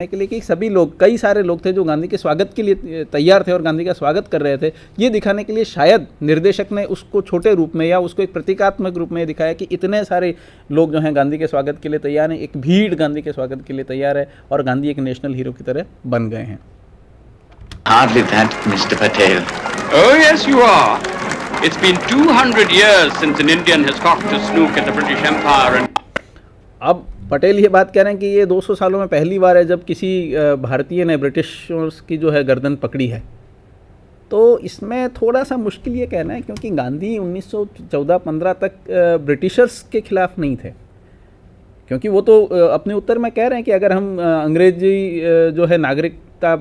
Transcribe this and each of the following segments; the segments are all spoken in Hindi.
के लिए कि सभी लोग, कई सारे लोग थे जो गांधी के स्वागत के लिए तैयार थे और गांधी का स्वागत कर रहे थे। ये दिखाने के लिए शायद निर्देशक ने उसको छोटे रूप में या उसको एक प्रतीकात्मक रूप में दिखाया कि इतने सारे लोग जो हैं गांधी के स्वागत के लिए तैयार हैं, एक भीड़ गांधी के स्वागत के लिए तैयार है और गांधी एक नेशनल हीरो की तरह बन गए हैं। Hardly that, Mr. Patel. Oh, yes, you are. It's been 200 years since an Indian has cocked a snook at the British Empire and... अब पटेल ये बात कह रहे हैं कि ये 200 सालों में पहली बार है जब किसी भारतीय ने ब्रिटिशर्स की जो है गर्दन पकड़ी है। तो इसमें थोड़ा सा मुश्किल ये कहना है क्योंकि गांधी 1914-15 तक ब्रिटिशर्स के खिलाफ नहीं थे, क्योंकि वो तो अपने उत्तर में कह रहे हैं कि अगर हम अंग्रेजी जो है नागरिकता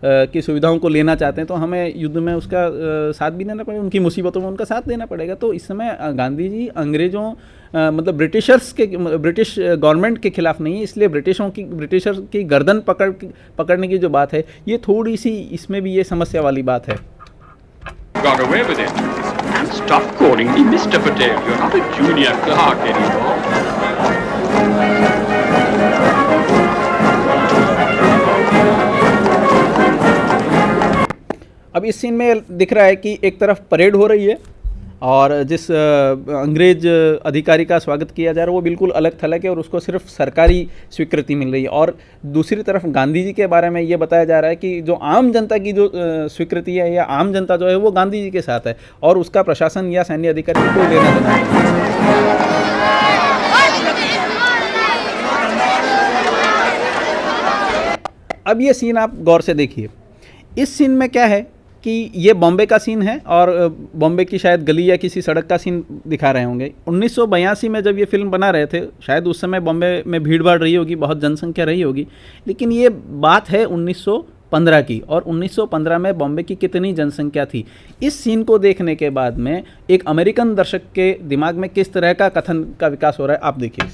की सुविधाओं को लेना चाहते हैं तो हमें युद्ध में उसका साथ भी देना पड़ेगा, उनकी मुसीबतों में उनका साथ देना पड़ेगा। तो इस समय गांधी जी अंग्रेज़ों मतलब ब्रिटिश गवर्नमेंट के खिलाफ नहीं है, इसलिए ब्रिटिशर्स की गर्दन पकड़ने की जो बात है ये थोड़ी सी इसमें भी ये समस्या वाली बात है। Got away with it. And stop calling me Mr. Patel. You're not a junior clerk anymore. अब इस सीन में दिख रहा है कि एक तरफ परेड हो रही है और जिस अंग्रेज अधिकारी का स्वागत किया जा रहा है वो बिल्कुल अलग थलग है और उसको सिर्फ सरकारी स्वीकृति मिल रही है, और दूसरी तरफ गांधी जी के बारे में ये बताया जा रहा है कि जो आम जनता की जो स्वीकृति है या आम जनता जो है वो गांधी जी के साथ है और उसका प्रशासन या सैन्य अधिकारी को लेना देना है। अब ये सीन आप गौर से देखिए, इस सीन में क्या है कि ये बॉम्बे का सीन है और बॉम्बे की शायद गली या किसी सड़क का सीन दिखा रहे होंगे। 1982 में जब ये फिल्म बना रहे थे शायद उस समय बॉम्बे में भीड़ भाड़ रही होगी, बहुत जनसंख्या रही होगी, लेकिन ये बात है 1915 की, और 1915 में बॉम्बे की कितनी जनसंख्या थी। इस सीन को देखने के बाद में एक अमेरिकन दर्शक के दिमाग में किस तरह का कथन का विकास हो रहा है आप देखिए।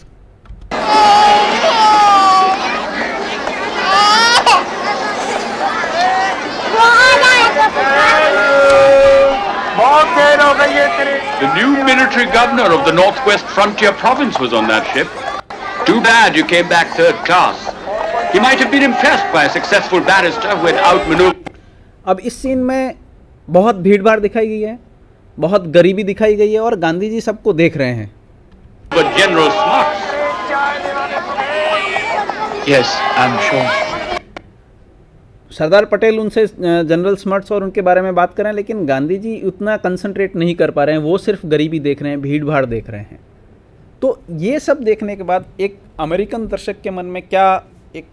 The new military governor of the Northwest Frontier Province was on that ship. Too bad you came back third class. He might have been impressed by a successful barrister who had outmaneuvered. अब इस सीन में बहुत भीड़ भाड़ दिखाई गई है, बहुत गरीबी दिखाई गई है और गांधी जी सबको देख रहे हैं। But General Smuts. Yes, I'm sure. Sardar Patel उनसे जनरल स्मर्ट्स और उनके बारे में बात कर रहे हैं, लेकिन गांधी जी उतना कंसंट्रेट नहीं कर पा रहे हैं, वो सिर्फ गरीबी देख रहे हैं, भीड़ भाड़ देख रहे हैं। तो ये सब देखने के बाद एक अमेरिकन दर्शक के मन में क्या एक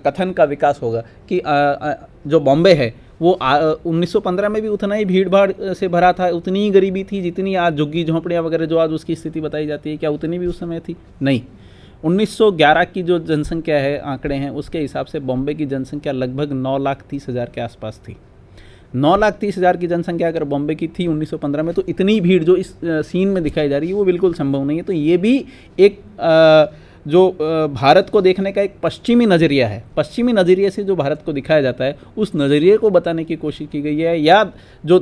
कथन का विकास होगा कि जो बॉम्बे है वो 1915 में भी उतना ही भीड़ भाड़ से भरा था, उतनी ही गरीबी थी जितनी आज झुग्गी झोंपड़ियाँ वगैरह जो आज उसकी स्थिति बताई जाती है, क्या उतनी भी उस समय थी? नहीं। 1911 की जो जनसंख्या है, आंकड़े हैं, उसके हिसाब से बॉम्बे की जनसंख्या लगभग 9,30,000 के आसपास थी। 9,30,000 की जनसंख्या अगर बॉम्बे की थी 1915 में, तो इतनी भीड़ जो इस सीन में दिखाई जा रही है वो बिल्कुल संभव नहीं है। तो ये भी एक जो भारत को देखने का एक पश्चिमी नज़रिया है, पश्चिमी नज़रिए से जो भारत को दिखाया जाता है उस नज़रिए को बताने की कोशिश की गई है, या जो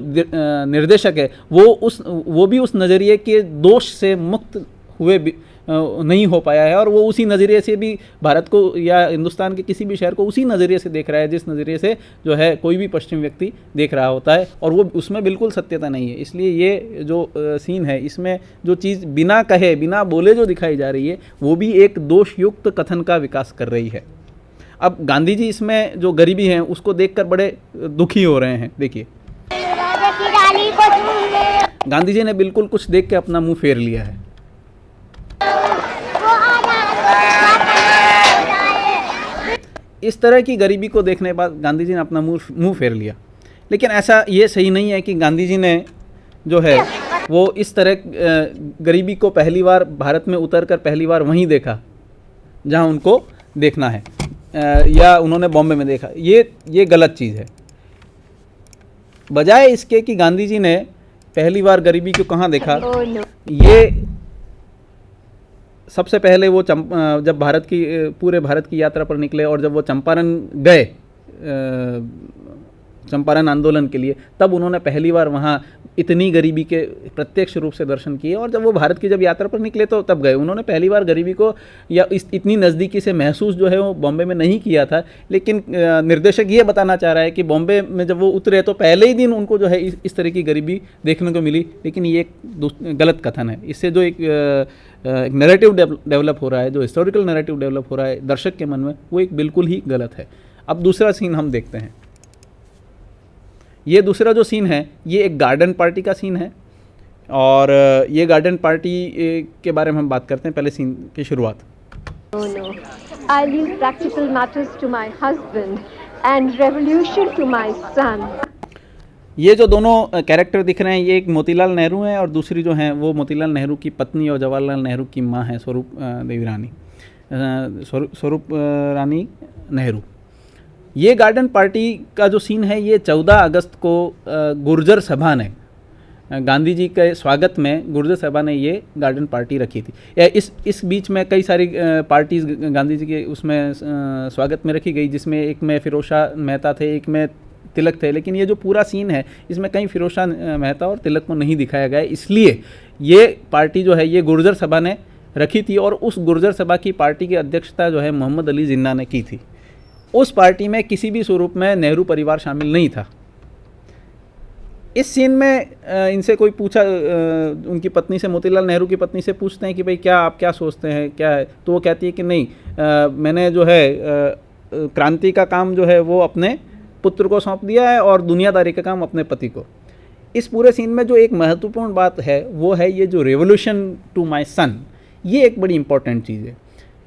निर्देशक है वो भी उस नज़रिए के दोष से मुक्त हुए नहीं हो पाया है और वो उसी नज़रिए से भी भारत को या हिंदुस्तान के किसी भी शहर को उसी नज़रिए से देख रहा है जिस नज़रिए से जो है कोई भी पश्चिमी व्यक्ति देख रहा होता है, और वो उसमें बिल्कुल सत्यता नहीं है। इसलिए ये जो सीन है इसमें जो चीज़ बिना कहे बिना बोले जो दिखाई जा रही है वो भी एक दोषयुक्त कथन का विकास कर रही है। अब गांधी जी इसमें जो गरीबी है उसको देखकर बड़े दुखी हो रहे हैं। देखिए गांधी जी ने बिल्कुल कुछ देख के अपना मुँह फेर लिया है। इस तरह की गरीबी को देखने के बाद गांधी जी ने अपना मुंह फेर लिया, लेकिन ऐसा ये सही नहीं है कि गांधी जी ने जो है वो इस तरह गरीबी को पहली बार भारत में उतरकर पहली बार वहीं देखा जहां उनको देखना है, या उन्होंने बॉम्बे में देखा। ये गलत चीज़ है। बजाय इसके कि गांधी जी ने पहली बार गरीबी को कहाँ देखा, ये सबसे पहले वो जब पूरे भारत की यात्रा पर निकले और जब वो चंपारण गए चंपारण आंदोलन के लिए, तब उन्होंने पहली बार वहाँ इतनी गरीबी के प्रत्यक्ष रूप से दर्शन किए। और जब वो भारत की जब यात्रा पर निकले तो तब गए, उन्होंने पहली बार गरीबी को या इतनी नज़दीकी से महसूस जो है वो बॉम्बे में नहीं किया था। लेकिन निर्देशक ये बताना चाह रहा है कि बॉम्बे में जब वो उतरे तो पहले ही दिन उनको जो है इस तरह की गरीबी देखने को मिली। लेकिन ये एक गलत कथन है। इससे जो एक नैरेटिव डेवलप हो रहा है, जो हिस्टोरिकल नैरेटिव डेवलप हो रहा है दर्शक के मन में, वो एक बिल्कुल ही गलत है। अब दूसरा सीन हम देखते हैं। ये दूसरा जो सीन है ये एक गार्डन पार्टी का सीन है, और ये गार्डन पार्टी के बारे में हम बात करते हैं। पहले सीन की शुरुआत। No, no. I leave practical matters to my husband and revolution to my son. ये जो दोनों कैरेक्टर दिख रहे हैं, ये एक मोतीलाल नेहरू हैं और दूसरी जो हैं वो मोतीलाल नेहरू की पत्नी और जवाहरलाल नेहरू की माँ हैं, स्वरूप देवी रानी, स्वरूप रानी नेहरू। ये गार्डन पार्टी का जो सीन है ये 14 अगस्त को गुर्जर सभा ने, गांधी जी के स्वागत में गुर्जर सभा ने ये गार्डन पार्टी रखी थी। इस बीच में कई सारी पार्टीज गांधी जी के उसमें स्वागत में रखी गई, जिसमें एक में फिरोज शाह मेहता थे, एक में तिलक थे। लेकिन ये जो पूरा सीन है इसमें कहीं फिरोज शाह मेहता और तिलक को नहीं दिखाया गया है, इसलिए ये पार्टी जो है ये गुर्जर सभा ने रखी थी। और उस गुर्जर सभा की पार्टी की अध्यक्षता जो है मोहम्मद अली जिन्ना ने की थी। उस पार्टी में किसी भी स्वरूप में नेहरू परिवार शामिल नहीं था। इस सीन में इनसे कोई पूछा, उनकी पत्नी से, मोतीलाल नेहरू की पत्नी से पूछते हैं कि भाई क्या आप क्या सोचते हैं, क्या है? तो वो कहती है कि नहीं, मैंने जो है क्रांति का काम जो है वो अपने पुत्र को सौंप दिया है और दुनियादारी का काम अपने पति को। इस पूरे सीन में जो एक महत्वपूर्ण बात है वो है ये जो रेवोल्यूशन टू माय सन, ये एक बड़ी इंपॉर्टेंट चीज़ है।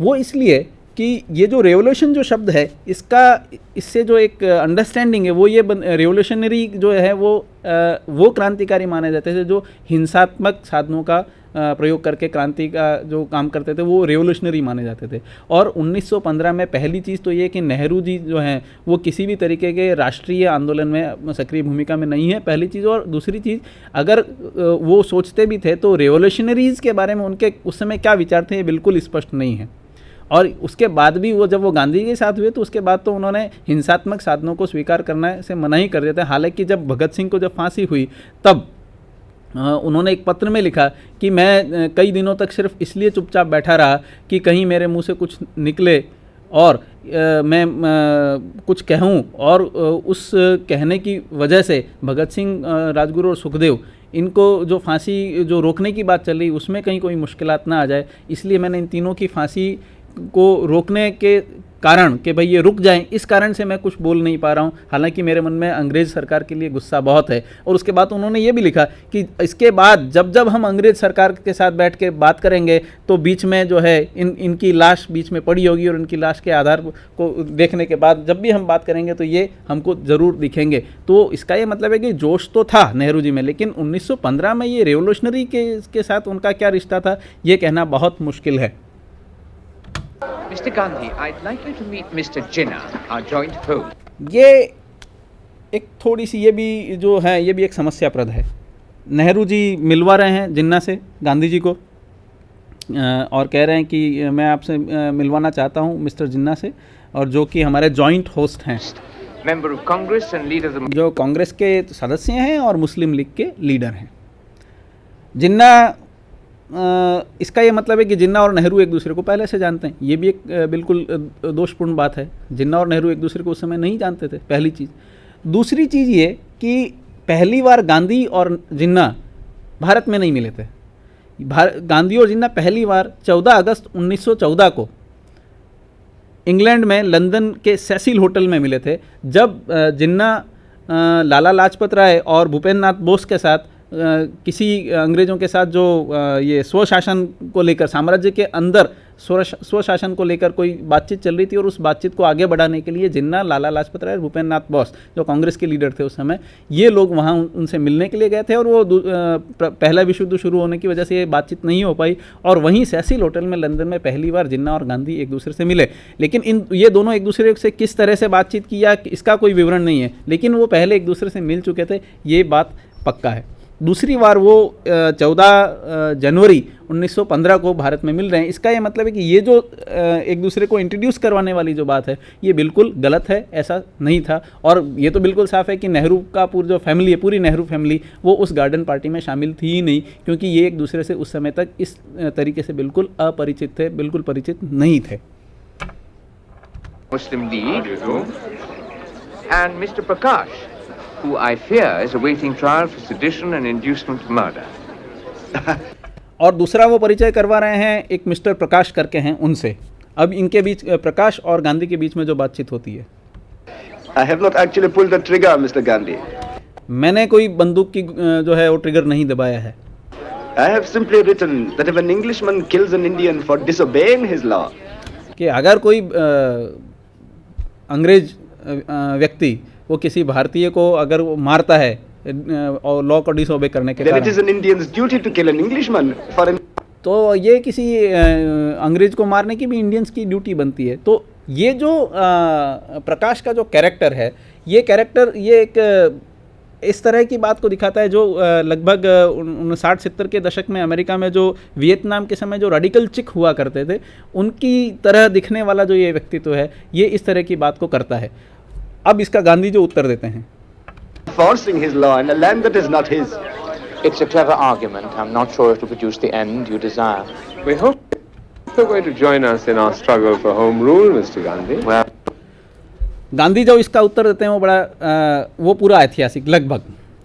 वो इसलिए कि ये जो रेवोल्यूशन जो शब्द है इससे जो एक अंडरस्टैंडिंग है वो ये रेवोल्यूशनरी जो है वो क्रांतिकारी माने जाते थे, जो हिंसात्मक साधनों का प्रयोग करके क्रांति का जो काम करते थे वो रेवोल्यूशनरी माने जाते थे। और 1915 में पहली चीज़ तो ये कि नेहरू जी जो हैं वो किसी भी तरीके के राष्ट्रीय आंदोलन में सक्रिय भूमिका में नहीं है, पहली चीज़। और दूसरी चीज़, अगर वो सोचते भी थे तो रेवोल्यूशनरीज़ के बारे में उनके उस समय क्या विचार थे ये बिल्कुल स्पष्ट नहीं है। और उसके बाद भी वो जब वो गांधी के साथ हुए तो उसके बाद तो उन्होंने हिंसात्मक साधनों को स्वीकार करने से मना ही कर दिया था। हालांकि जब भगत सिंह को जब फांसी हुई तब उन्होंने एक पत्र में लिखा कि मैं कई दिनों तक सिर्फ इसलिए चुपचाप बैठा रहा कि कहीं मेरे मुंह से कुछ निकले और मैं कुछ कहूँ, और उस कहने की वजह से भगत सिंह, राजगुरु और सुखदेव, इनको जो फांसी जो रोकने की बात चल रही उसमें कहीं कोई मुश्किलात ना आ जाए, इसलिए मैंने इन तीनों की फांसी को रोकने के कारण कि भाई ये रुक जाएं, इस कारण से मैं कुछ बोल नहीं पा रहा हूं। हालांकि मेरे मन में अंग्रेज़ सरकार के लिए गुस्सा बहुत है। और उसके बाद उन्होंने ये भी लिखा कि इसके बाद जब हम अंग्रेज़ सरकार के साथ बैठ के बात करेंगे तो बीच में जो है इनकी लाश बीच में पड़ी होगी, और इनकी लाश के आधार को देखने के बाद जब भी हम बात करेंगे तो ये हमको ज़रूर दिखेंगे। तो इसका ये मतलब है कि जोश तो था नेहरू जी में, लेकिन 1915 में ये रेवोल्यूशनरी के साथ उनका क्या रिश्ता था ये कहना बहुत मुश्किल है। Mr. Gandhi, I'd like you to meet Mr. Jinnah, our joint host. ये एक थोड़ी सी ये भी जो है ये भी एक समस्याप्रद है। नेहरू जी मिलवा रहे हैं जिन्ना से, गांधी जी को, और कह रहे हैं कि मैं आपसे मिलवाना चाहता हूं मिस्टर जिन्ना से, और जो कि हमारे जॉइंट होस्ट हैं, Member of Congress and leader of the... जो कांग्रेस के सदस्य हैं और मुस्लिम लीग के लीडर हैं। जिन्ना, इसका ये मतलब है कि जिन्ना और नेहरू एक दूसरे को पहले से जानते हैं। ये भी एक बिल्कुल दोषपूर्ण बात है। जिन्ना और नेहरू एक दूसरे को उस समय नहीं जानते थे, पहली चीज़। दूसरी चीज़ ये कि पहली बार गांधी और जिन्ना भारत में नहीं मिले थे। गांधी और जिन्ना पहली बार 14 अगस्त 1914 को इंग्लैंड में लंदन के सेसिल होटल में मिले थे, जब जिन्ना लाला लाजपत राय और भूपेंद्र नाथ बोस के साथ किसी अंग्रेज़ों के साथ जो ये स्वशासन को लेकर, साम्राज्य के अंदर स्वशासन को लेकर कोई बातचीत चल रही थी, और उस बातचीत को आगे बढ़ाने के लिए जिन्ना, लाला लाजपत राय और भूपेंद्र नाथ बोस जो कांग्रेस के लीडर थे उस समय, ये लोग वहाँ उनसे मिलने के लिए गए थे। और वो पहला विश्व युद्ध शुरू होने की वजह से ये बातचीत नहीं हो पाई, और वहीं सेसिल होटल में लंदन में पहली बार जिन्ना और गांधी एक दूसरे से मिले। लेकिन ये दोनों एक दूसरे से किस तरह से बातचीत किया इसका कोई विवरण नहीं है, लेकिन वो पहले एक दूसरे से मिल चुके थे, ये बात पक्का है। दूसरी बार वो 14 जनवरी 1915 को भारत में मिल रहे हैं। इसका ये मतलब है कि ये जो एक दूसरे को इंट्रोड्यूस करवाने वाली जो बात है ये बिल्कुल गलत है, ऐसा नहीं था। और ये तो बिल्कुल साफ है कि नेहरू का पूरी जो फैमिली है, पूरी नेहरू फैमिली वो उस गार्डन पार्टी में शामिल थी ही नहीं, क्योंकि ये एक दूसरे से उस समय तक इस तरीके से बिल्कुल अपरिचित थे, बिल्कुल परिचित नहीं थे। Muslim League, and Mr. Prakash, who I fear is awaiting trial for sedition and inducement to murder. और दूसरा वो परिचय करवा रहे हैं एक मिस्टर प्रकाश करके हैं उनसे। अब इनके बीच प्रकाश और गांधी के बीच में जो बातचीत होती है, I have not actually pulled the trigger, Mr. Gandhi. मैंने कोई बंदूक की जो है वो ट्रिगर नहीं दबाया है। I have simply written that if an Englishman kills an Indian for disobeying his law, कि अगर कोई अंग्रेज व्यक्ति वो किसी भारतीय को अगर वो मारता है और लॉ को डिसओबे करने के then it कारण, is an Indian's duty to kill an Englishman for an तो ये किसी अंग्रेज को मारने की भी इंडियंस की ड्यूटी बनती है। तो ये जो प्रकाश का जो कैरेक्टर है, ये कैरेक्टर ये एक इस तरह की बात को दिखाता है जो लगभग 60-70 के दशक में अमेरिका में जो वियतनाम के समय जो रेडिकल चिक हुआ करते थे उनकी तरह दिखने वाला जो ये व्यक्तित्व है, ये इस तरह की बात को करता है। अब इसका गांधी जो उत्तर देते हैं, forcing his law in a land that is not his. It's a clever argument. I'm not sure it will produce the end you desire. We hope you're going to join us in our struggle for home rule, Mr. Gandhi. Well, Gandhi जो इसका उत्तर देते हैं वो बड़ा वो पूरा ऐतिहासिक, लगभग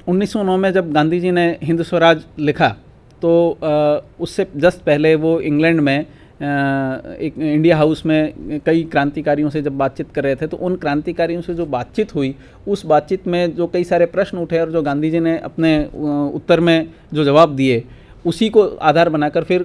1909 में जब गांधी जी ने हिंद स्वराज लिखा तो उससे जस्ट पहले वो इंग्लैंड में एक इंडिया हाउस में कई क्रांतिकारियों से जब बातचीत कर रहे थे, तो उन क्रांतिकारियों से जो बातचीत हुई उस बातचीत में जो कई सारे प्रश्न उठे और जो गांधी जी ने अपने उत्तर में जो जवाब दिए उसी को आधार बनाकर फिर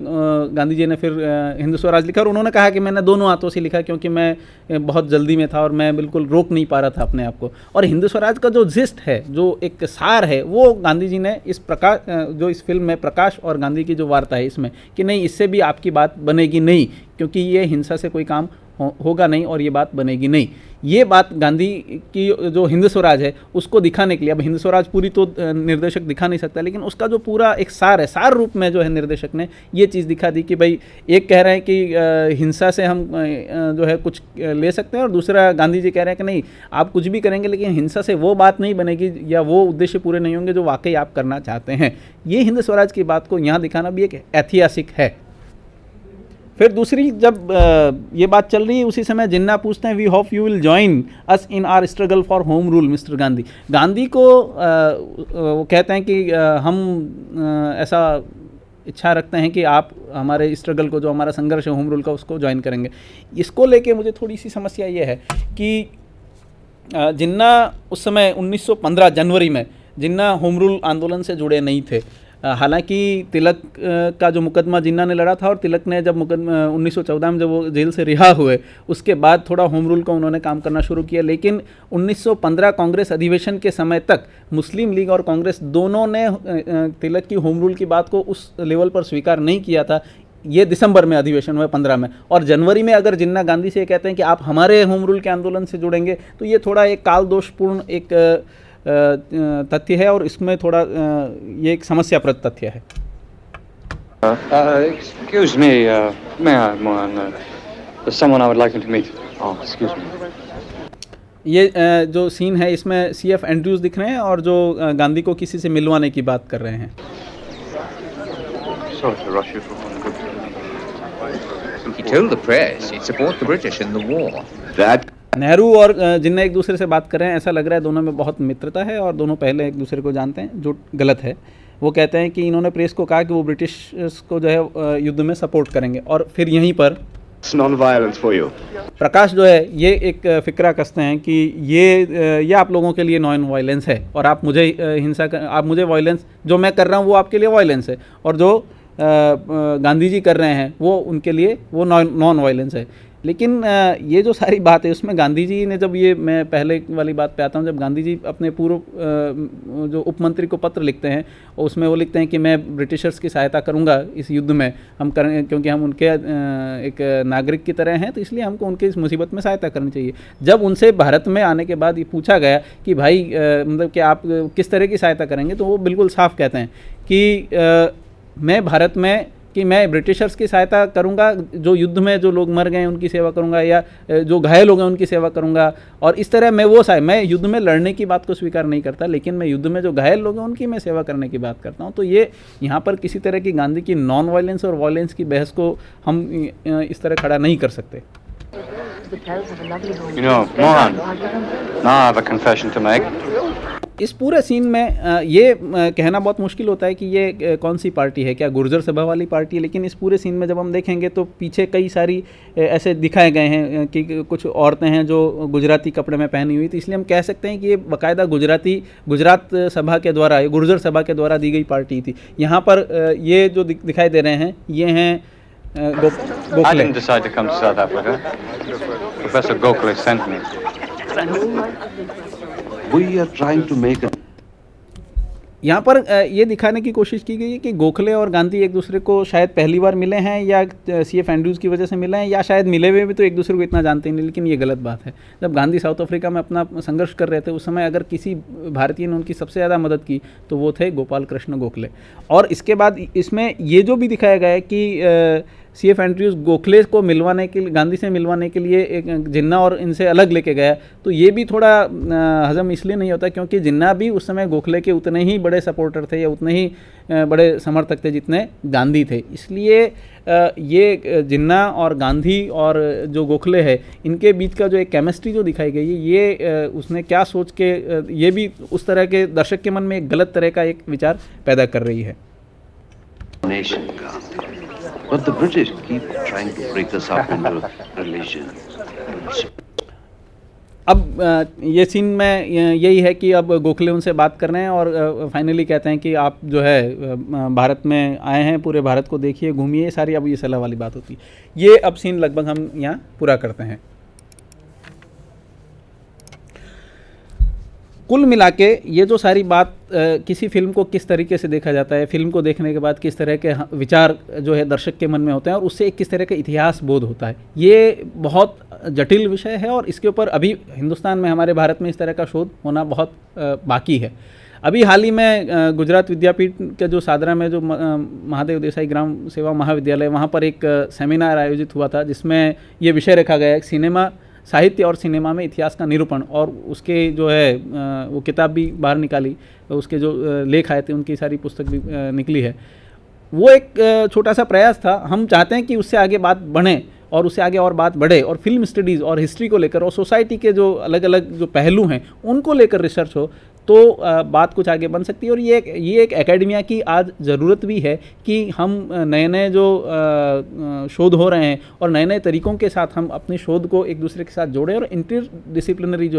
गांधी जी ने फिर हिंद स्वराज लिखा। और उन्होंने कहा कि मैंने दोनों हाथों से लिखा क्योंकि मैं बहुत जल्दी में था और मैं बिल्कुल रोक नहीं पा रहा था अपने आप को। और हिंद स्वराज का जो जिस्ट है, जो एक सार है, वो गांधी जी ने इस प्रकाश जो इस फिल्म में प्रकाश और गांधी की जो वार्ता है इसमें कि नहीं, इससे भी आपकी बात बनेगी नहीं, क्योंकि ये हिंसा से कोई काम होगा नहीं और ये बात बनेगी नहीं। ये बात गांधी की जो हिंद स्वराज है उसको दिखाने के लिए, अब हिंद स्वराज पूरी तो निर्देशक दिखा नहीं सकता, लेकिन उसका जो पूरा एक सार है, सार रूप में जो है निर्देशक ने ये चीज़ दिखा दी कि भाई एक कह रहे हैं कि हिंसा से हम जो है कुछ ले सकते हैं और दूसरा गांधी जी कह रहे हैं कि नहीं, आप कुछ भी करेंगे लेकिन हिंसा से वो बात नहीं बनेगी या वो उद्देश्य पूरे नहीं होंगे जो वाकई आप करना चाहते हैं। ये हिंद स्वराज की बात को यहाँ दिखाना भी एक ऐतिहासिक है। फिर दूसरी जब ये बात चल रही है उसी समय जिन्ना पूछते हैं, we hope you will join us in our struggle for home rule mister Gandhi. Gandhi को वो कहते हैं कि हम ऐसा इच्छा रखते हैं कि आप हमारे स्ट्रगल को, जो हमारा संघर्ष है होम रूल का, उसको ज्वाइन करेंगे। इसको लेके मुझे थोड़ी सी समस्या ये है कि जिन्ना उस समय 1915 जनवरी में जिन्ना होम रूल आंदोलन से जुड़े नहीं थे। हालांकि तिलक का जो मुकदमा जिन्ना ने लड़ा था और तिलक ने जब मुकदमा 1914 में जब वो जेल से रिहा हुए उसके बाद थोड़ा होम रूल का उन्होंने काम करना शुरू किया, लेकिन 1915 कांग्रेस अधिवेशन के समय तक मुस्लिम लीग और कांग्रेस दोनों ने तिलक की होम रूल की बात को उस लेवल पर स्वीकार नहीं किया था। ये दिसंबर में अधिवेशन हुआ 15 में, और जनवरी में अगर जिन्ना गांधी से कहते हैं कि आप हमारे होम रूल के आंदोलन से जुड़ेंगे तो ये थोड़ा एक काल दोषपूर्ण एक तथ्य है और इसमें थोड़ा ये एक समस्याप्रद तथ्य है। Excuse me, may I, Mohan? There's someone I would like him to meet. oh, excuse me. ये जो सीन है इसमें CF एंड्रयूज दिख रहे हैं और जो गांधी को किसी से मिलवाने की बात कर रहे हैं। Sorry to rush you from one good. He told the press he'd support the British in the war. That Nehru और जिन्ना एक दूसरे से बात कर रहे हैं, ऐसा लग रहा है दोनों में बहुत मित्रता है और दोनों पहले एक दूसरे को जानते हैं, जो गलत है। वो कहते हैं कि इन्होंने प्रेस को कहा कि वो ब्रिटिश को जो है युद्ध में सपोर्ट करेंगे, और फिर यहीं पर non-violence for you. प्रकाश जो है ये एक फिक्रा कसते हैं कि ये आप लोगों के लिए नॉन वायलेंस है और आप मुझे आप मुझे वायलेंस जो मैं कर रहा हूँ वो आपके लिए वायलेंस है, और जो गांधी जी कर रहे हैं वो उनके लिए वो नॉन वायलेंस है। लेकिन ये जो सारी बात है उसमें गांधी जी ने जब ये, मैं पहले वाली बात पे आता हूँ, जब गांधी जी अपने पूर्व जो उप मंत्री को पत्र लिखते हैं और उसमें वो लिखते हैं कि मैं ब्रिटिशर्स की सहायता करूँगा इस युद्ध में, हम करें क्योंकि हम उनके एक नागरिक की तरह हैं, तो इसलिए हमको उनके इस मुसीबत में सहायता करनी चाहिए। जब उनसे भारत में आने के बाद ये पूछा गया कि भाई मतलब कि आप किस तरह की सहायता करेंगे, तो वो बिल्कुल साफ कहते हैं कि मैं भारत में कि मैं ब्रिटिशर्स की सहायता करूंगा, जो युद्ध में जो लोग मर गए उनकी सेवा करूंगा, या जो घायल हो गए उनकी सेवा करूंगा, और इस तरह मैं युद्ध में लड़ने की बात को स्वीकार नहीं करता, लेकिन मैं युद्ध में जो घायल लोग हैं उनकी मैं सेवा करने की बात करता हूं। तो ये यहाँ पर किसी तरह की गांधी की नॉन वायलेंस और वायलेंस की बहस को हम इस तरह खड़ा नहीं कर सकते। You know, Mohan, now I have a confession to make. इस पूरे सीन में ये कहना बहुत मुश्किल होता है कि ये कौन सी पार्टी है, क्या गुर्जर सभा वाली पार्टी है, लेकिन इस पूरे सीन में जब हम देखेंगे तो पीछे कई सारी ऐसे दिखाए गए हैं कि कुछ औरतें हैं जो गुजराती कपड़े में पहनी हुई, तो इसलिए हम कह सकते हैं कि ये बाकायदा गुजरात सभा के द्वारा, गुर्जर सभा के द्वारा दी गई पार्टी थी। यहाँ पर ये जो दिखाई दे रहे हैं ये हैं Gokhale. I didn't decide to come to South Africa. Professor Gokhale sent me. We are trying to make a यहाँ पर ये दिखाने की कोशिश की गई है कि गोखले और गांधी एक दूसरे को शायद पहली बार मिले हैं, या CF एंड्रूज की वजह से मिले हैं, या शायद मिले हुए भी तो एक दूसरे को इतना जानते ही नहीं, लेकिन ये गलत बात है। जब गांधी साउथ अफ्रीका में अपना संघर्ष कर रहे थे उस समय अगर किसी भारतीय ने उनकी सबसे ज़्यादा मदद की तो वो थे गोपाल कृष्ण गोखले। और इसके बाद इसमें ये जो भी दिखाया गया है कि CF एंड्रूज गोखले को मिलवाने के लिए, गांधी से मिलवाने के लिए एक जिन्ना और इनसे अलग लेके गया, तो ये भी थोड़ा हजम इसलिए नहीं होता क्योंकि जिन्ना भी उस समय गोखले के उतने ही बड़े सपोर्टर थे या उतने ही बड़े समर्थक थे जितने गांधी थे। इसलिए ये जिन्ना और गांधी और जो गोखले है इनके बीच का जो एक केमिस्ट्री जो दिखाई गई है, ये उसने क्या सोच के ये भी उस तरह के दर्शक के मन में एक गलत तरह का एक विचार पैदा कर रही है। nation, but the British keep trying to break us up into religions. अब ये सीन में यही है कि अब गोखले उनसे बात कर रहे हैं और फाइनली कहते हैं कि आप जो है भारत में आए हैं, पूरे भारत को देखिए, घूमिए, ये सारी अब ये सलाह वाली बात होती है। ये अब सीन लगभग हम यहाँ पूरा करते हैं। कुल मिला के ये जो सारी बात किसी फिल्म को किस तरीके से देखा जाता है, फिल्म को देखने के बाद किस तरह के विचार जो है दर्शक के मन में होते हैं और उससे एक किस तरह का इतिहास बोध होता है, ये बहुत जटिल विषय है और इसके ऊपर अभी हिंदुस्तान में, हमारे भारत में इस तरह का शोध होना बहुत बाकी है। अभी हाल ही में गुजरात विद्यापीठ के जो सादरा में जो महादेव देसाई ग्राम सेवा महाविद्यालय, वहाँ पर एक सेमिनार आयोजित हुआ था जिसमें ये विषय रखा गया है सिनेमा, साहित्य और सिनेमा में इतिहास का निरूपण, और उसके जो है वो किताब भी बाहर निकाली, उसके जो लेख आए थे उनकी सारी पुस्तक भी निकली है। वो एक छोटा सा प्रयास था। हम चाहते हैं कि उससे आगे बात बढ़े और उससे आगे और बात बढ़े और फिल्म स्टडीज़ और हिस्ट्री को लेकर और सोसाइटी के जो अलग अलग जो पहलू हैं उनको लेकर रिसर्च हो तो बात कुछ आगे बन सकती है। और ये एक एकेडमिया की आज ज़रूरत भी है कि हम नए नए जो शोध हो रहे हैं और नए नए तरीक़ों के साथ हम अपनी शोध को एक दूसरे के साथ जोड़ें और इंटरडिसिप्लिनरी जो है